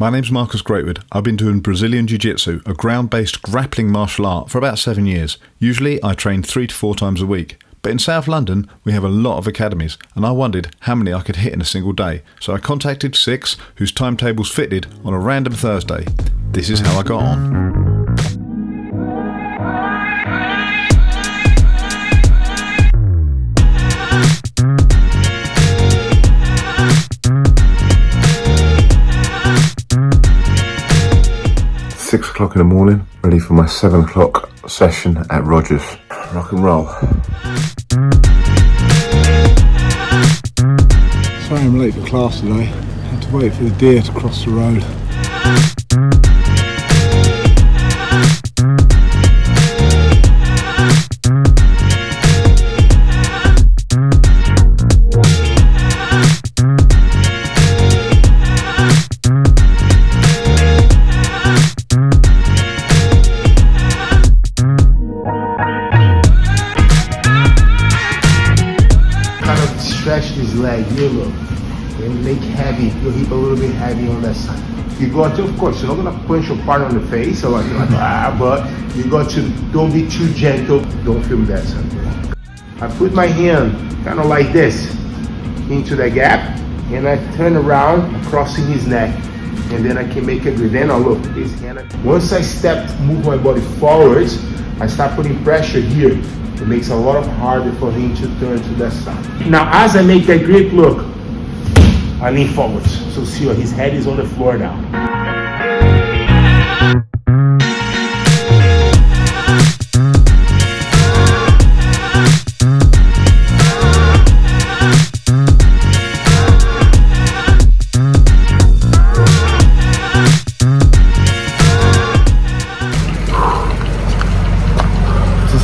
My name's Marcus Greatwood. I've been doing Brazilian Jiu-Jitsu, a ground-based grappling martial art, for about 7 years. Usually I train 3 to 4 times a week. But in South London, we have a lot of academies, and I wondered how many I could hit in a single day. So I contacted 6 whose timetables fitted on a random Thursday. This is how I got on. 6 o'clock in the morning, ready for my 7 o'clock session at Rogers. Rock and roll. Sorry I'm late for class today. I had to wait for the deer to cross the road. Stretch this leg here, look, and make heavy, your hip a little bit heavy on that side. You got to, of course, you're not gonna punch your partner on the face, or but you got to, don't be too gentle, don't film that side. I put my hand kind of like this into the gap, and I turn around, crossing his neck, and then I can make a grip. Then I look, this hand. Once I move my body forwards, I start putting pressure here. It makes it a lot harder for him to turn to that side. Now, as I make that grip, look, I lean forwards. So see, his head is on the floor now.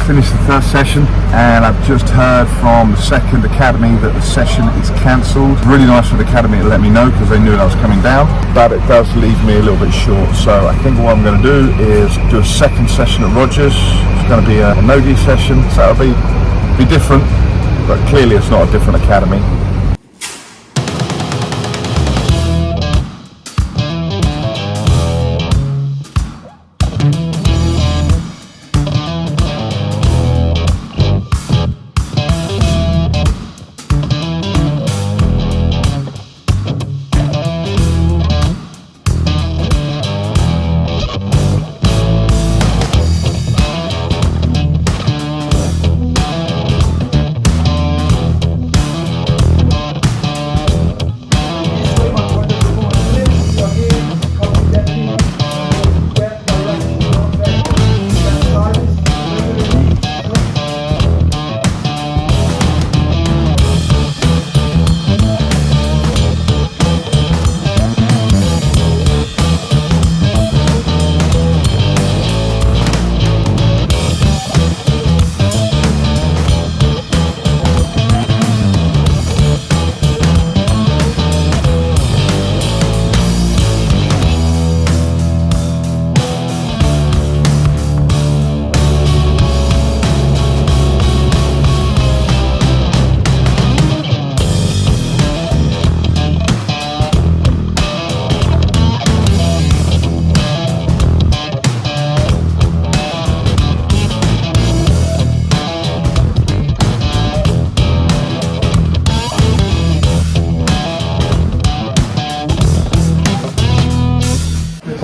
Finished the first session, and I've just heard from the second academy that the session is cancelled. Really nice of the academy to let me know, because they knew that I was coming down, but it does leave me a little bit short. So I think what I'm going to do is do a second session at Rogers. It's going to be a NoGi session, so it'll be different, but clearly it's not a different academy.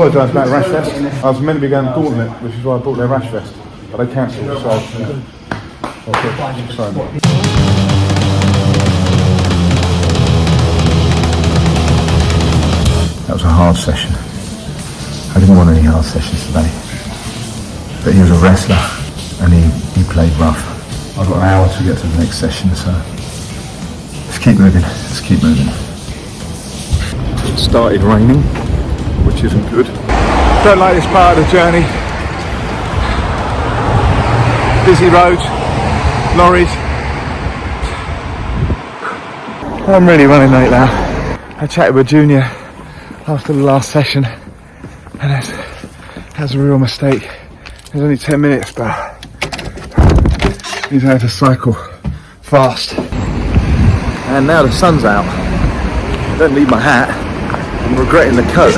Apologise about the rash vest. I was meant to be going to Gauntlet, which is why I bought their rash vest, but they cancelled, so sorry. That was a hard session. I didn't want any hard sessions today, but he was a wrestler and he played rough. I've got an hour to get to the next session, so let's keep moving. It started raining, which isn't good. Don't like this part of the journey. Busy roads, lorries. I'm really running late now. I chatted with Junior after the last session, and that's a real mistake. It was only 10 minutes, but he's had to cycle fast. And now the sun's out. I don't need my hat. I'm regretting the coat.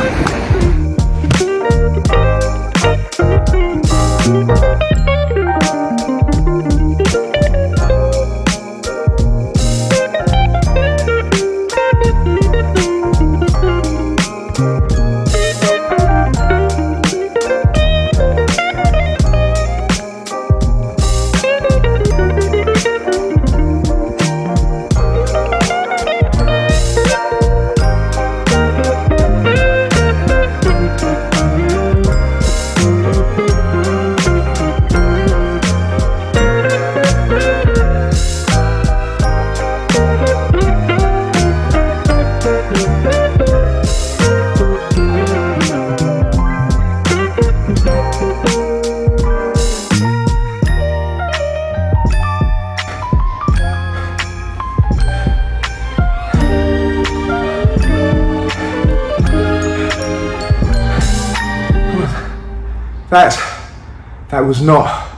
that was not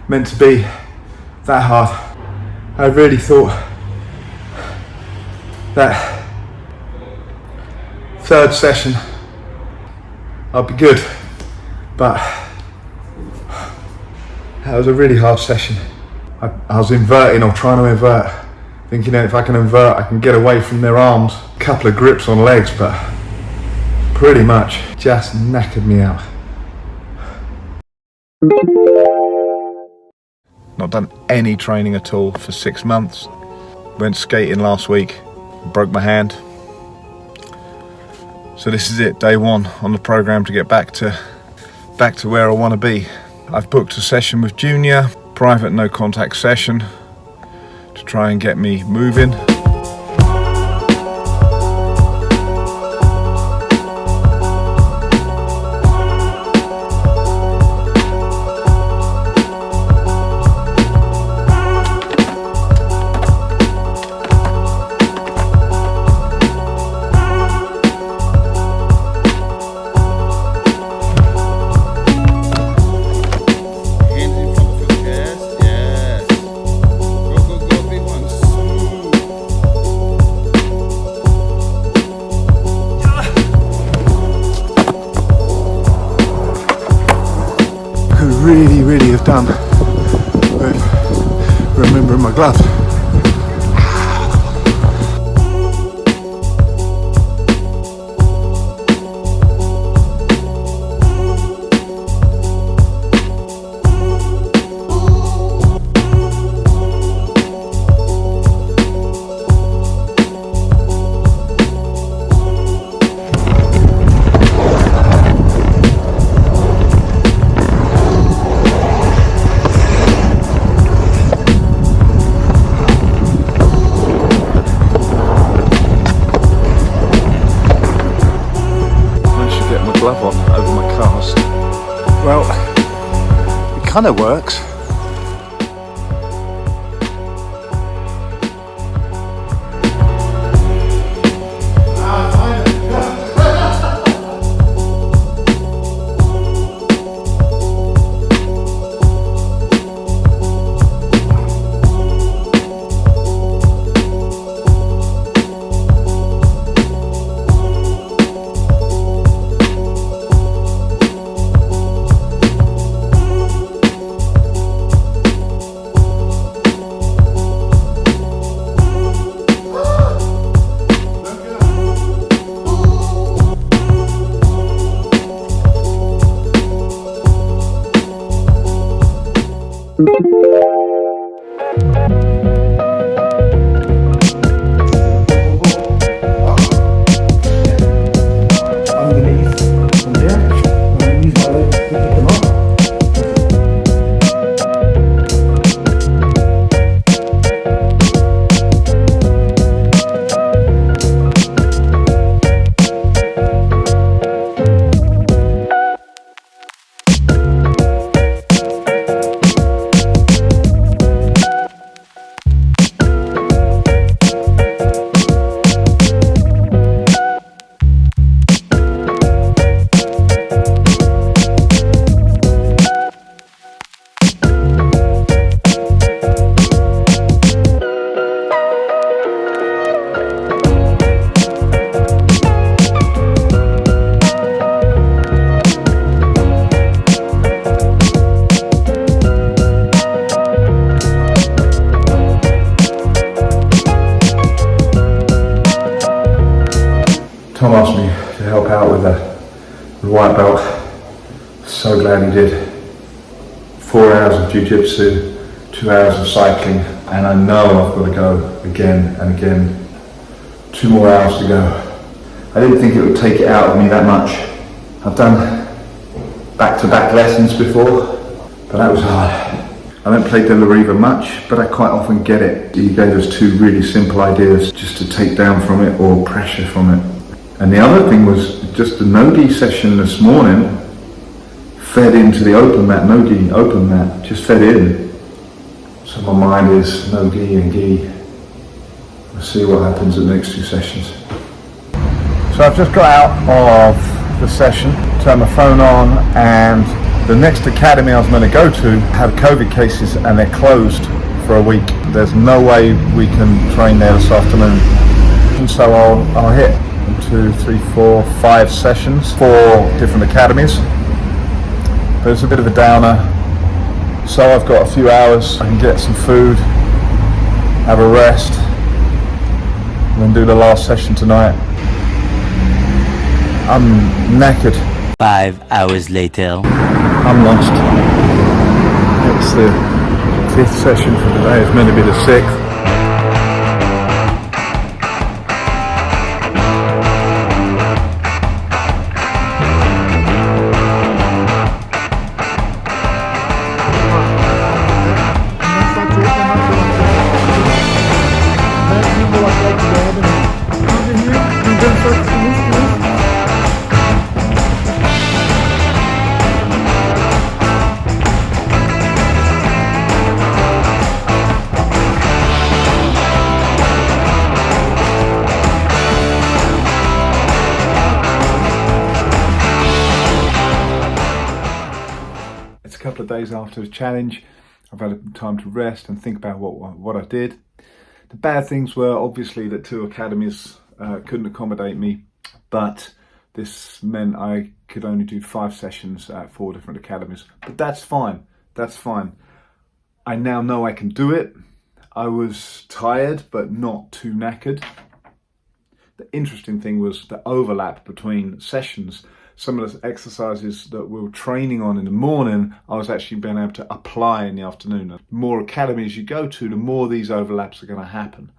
meant to be that hard. I really thought that third session I'll be good, but that was a really hard session. I was inverting or trying to invert, thinking that if I can invert I can get away from their arms, a couple of grips on legs, but pretty much just knackered me out. Not done any training at all for 6 months. Went skating last week, broke my hand. So this is it, day one on the program to get back to where I want to be. I've booked a session with Junior, private no contact session to try and get me moving. Really have done with remembering my gloves. Glove on over my cast. Well, it kind of works. Tom asked me to help out with the white belt. So glad he did. 4 hours of jiu-jitsu, 2 hours of cycling, and I know I've got to go again and again. 2 more hours to go. I didn't think it would take it out of me that much. I've done back-to-back lessons before, but that was hard. I don't play De La Riva much, but I quite often get it. He gave us 2 really simple ideas just to take down from it or pressure from it. And the other thing was just the NoGi session this morning fed into the open mat, NoGi open mat, just fed in. So my mind is NoGi and Gi. We'll see what happens in the next 2 sessions. So I've just got out of the session, turned my phone on, and The next academy I was going to go to had COVID cases and they're closed for a week. There's no way we can train there this afternoon. And so I'll hit 2, 3, 4, 5 sessions, 4 different academies. But it's a bit of a downer. So I've got a few hours, I can get some food, have a rest, and then do the last session tonight. I'm knackered. 5 hours later. I'm lost. It's the 5th session for today, it's meant to be the 6th. It's a couple of days after the challenge. I've had time to rest and think about what I did. The bad things were obviously that 2 academies couldn't accommodate me, but this meant I could only do 5 sessions at 4 different academies. But that's fine, that's fine. I now know I can do it. I was tired, but not too knackered. The interesting thing was the overlap between sessions. Some of the exercises that we were training on in the morning, I was actually being able to apply in the afternoon. The more academies you go to, the more these overlaps are going to happen.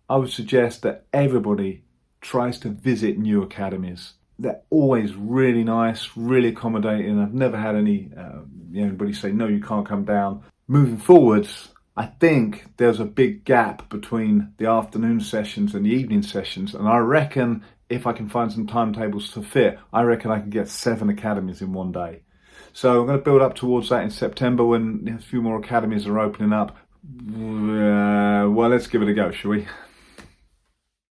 I would suggest that everybody tries to visit new academies. They're always really nice, really accommodating. I've never had anybody say, no, you can't come down. Moving forwards, I think there's a big gap between the afternoon sessions and the evening sessions, and I reckon if I can find some timetables to fit, I reckon I can get 7 academies in one day. So I'm going to build up towards that in September when a few more academies are opening up. Well, let's give it a go, shall we?